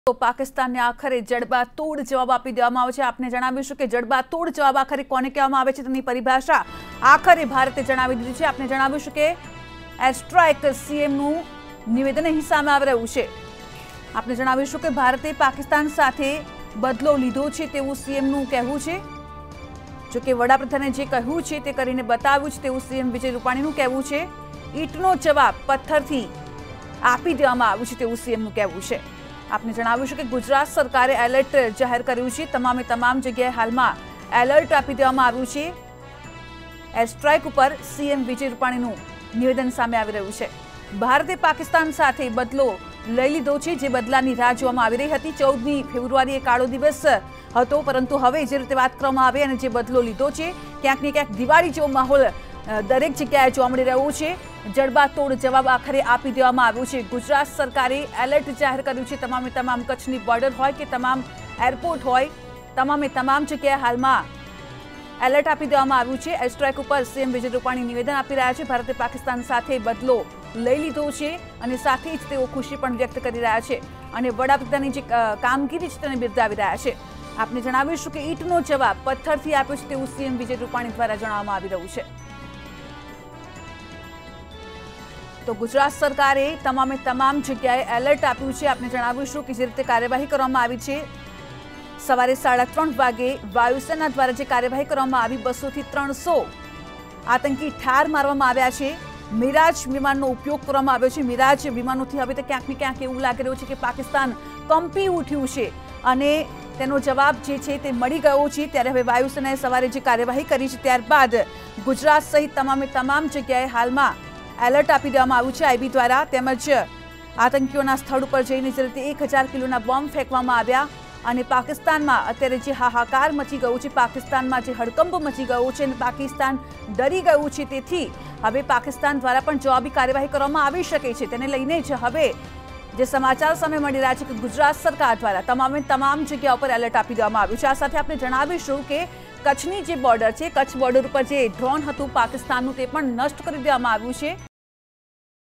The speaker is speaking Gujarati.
તો પાકિસ્તાનને આખરે જડબાતોડ જવાબ આપી દેવામાં આવ્યો છે। આપને જણાવીશું કે જડબાતોડ જવાબ આખરે કોને કહેવામાં આવે છે તેની પરિભાષા આખરે ભારતે જણાવી દીધી છે। આપને જણાવીશું કે એર સ્ટ્રાઇક સીએમનું નિવેદન અહીં સામે આવી રહ્યું છે। આપને જણાવીશું કે ભારતે પાકિસ્તાન સાથે બદલો લીધો છે તેવું સીએમનું કહેવું છે। જો કે વડાપ્રધાને જે કહ્યું છે તે કરીને બતાવ્યું છે તેવું સીએમ વિજય રૂપાણીનું કહેવું છે। ઈંટનો જવાબ પથ્થરથી આપી દેવામાં આવ્યું છે તેવું સીએમનું કહેવું છે। आपने जणाव्યું કે ગુજરાત સરકારે એલર્ટ જાહેર કર્યું છે। તમામ જગ્યાએ હાલમાં એલર્ટ આપી દેવામાં આવ્યું છે। એર સ્ટ્રાઇક ઉપર સીએમ વિજય રૂપાણીનું નિવેદન સામે આવી રહ્યું છે। ભારતે પાકિસ્તાન સાથે બદલો લઈ લીધો છે, જે બદલાની રાહ જોવામાં આવી રહી હતી। 14મી ફેબ્રુઆરીએ કાળો દિવસ હતો, પરંતુ હવે જે રીતે વાત કરવામાં આવે અને જે બદલો લીધો છે, ક્યાંક ને ક્યાંક દિવાળી જેવો માહોલ દરેક જગ્યાએ જોવા મળી રહ્યો છે। જડબાતોડ જવાબ આખરે આપી દેવામાં આવ્યો છે। ગુજરાત સરકારે એલર્ટ જાહેર કર્યું છે। તમામ કચ્છની બોર્ડર હોય કે તમામ એરપોર્ટ હોય, તમામ જગ્યાએ હાલમાં એલર્ટ આપી દેવામાં આવ્યું છે। એર સ્ટ્રાઇક ઉપર સીએમ વિજય રૂપાણી નિવેદન આપી રહ્યા છે। ભારતે પાકિસ્તાન સાથે બદલો લઈ લીધો છે અને સાથે જ તેઓ ખુશી પણ વ્યક્ત કરી રહ્યા છે અને વડાપ્રધાનની જે કામગીરી છે તેને બિરદાવી રહ્યા છે। આપને જણાવીશું કે ઈંટનો જવાબ પથ્થરથી આપ્યો છે તેવું સીએમ વિજય રૂપાણી દ્વારા જણાવવામાં આવી રહ્યું છે। તો ગુજરાત સરકારે તમામ જગ્યાએ એલર્ટ આપ્યું છે। આપને જણાવીશું કે જે રીતે કાર્યવાહી કરવામાં આવી છે, સવારે 3:30 વાગે વાયુસેના દ્વારા જે કાર્યવાહી કરવામાં આવી, 200 થી 300 આતંકી ઠાર મારવામાં આવ્યા છે। મિરાજ વિમાનનો ઉપયોગ કરવામાં આવ્યો છે। મિરાજ વિમાનોથી હવે તો ક્યાંક ને ક્યાંક એવું લાગી રહ્યું છે કે પાકિસ્તાન કંપી ઉઠ્યું છે અને તેનો જવાબ જે છે તે મળી ગયો છે। ત્યારે હવે વાયુસેનાએ સવારે જે કાર્યવાહી કરી છે ત્યારબાદ ગુજરાત સહિત તમામ જગ્યાએ હાલમાં એલર્ટ આપી દેવામાં આવ્યું છે આઈબી દ્વારા। તેમજ આતંકીઓના સ્થળ ઉપર જઈને જે રીતે 1000 કિલોના બોમ્બ ફેંકવામાં આવ્યા અને પાકિસ્તાનમાં અત્યારે જે હાહાકાર મચી ગયો છે, પાકિસ્તાનમાં જે હડકંપ મચી ગયો છે અને પાકિસ્તાન ડરી ગયું છે, તેથી હવે પાકિસ્તાન દ્વારા પણ જવાબી કાર્યવાહી કરવામાં આવી શકે છે। તેને લઈને જ હવે જે સમાચાર સામે મળી રહ્યા છે કે ગુજરાત સરકાર દ્વારા તમામ જગ્યા ઉપર એલર્ટ આપી દેવામાં આવ્યું છે। આ સાથે આપણે જણાવીશું કે કચ્છની જે બોર્ડર છે, કચ્છ બોર્ડર ઉપર જે ડ્રોન હતું પાકિસ્તાનનું, તે પણ નષ્ટ કરી દેવામાં આવ્યું છે।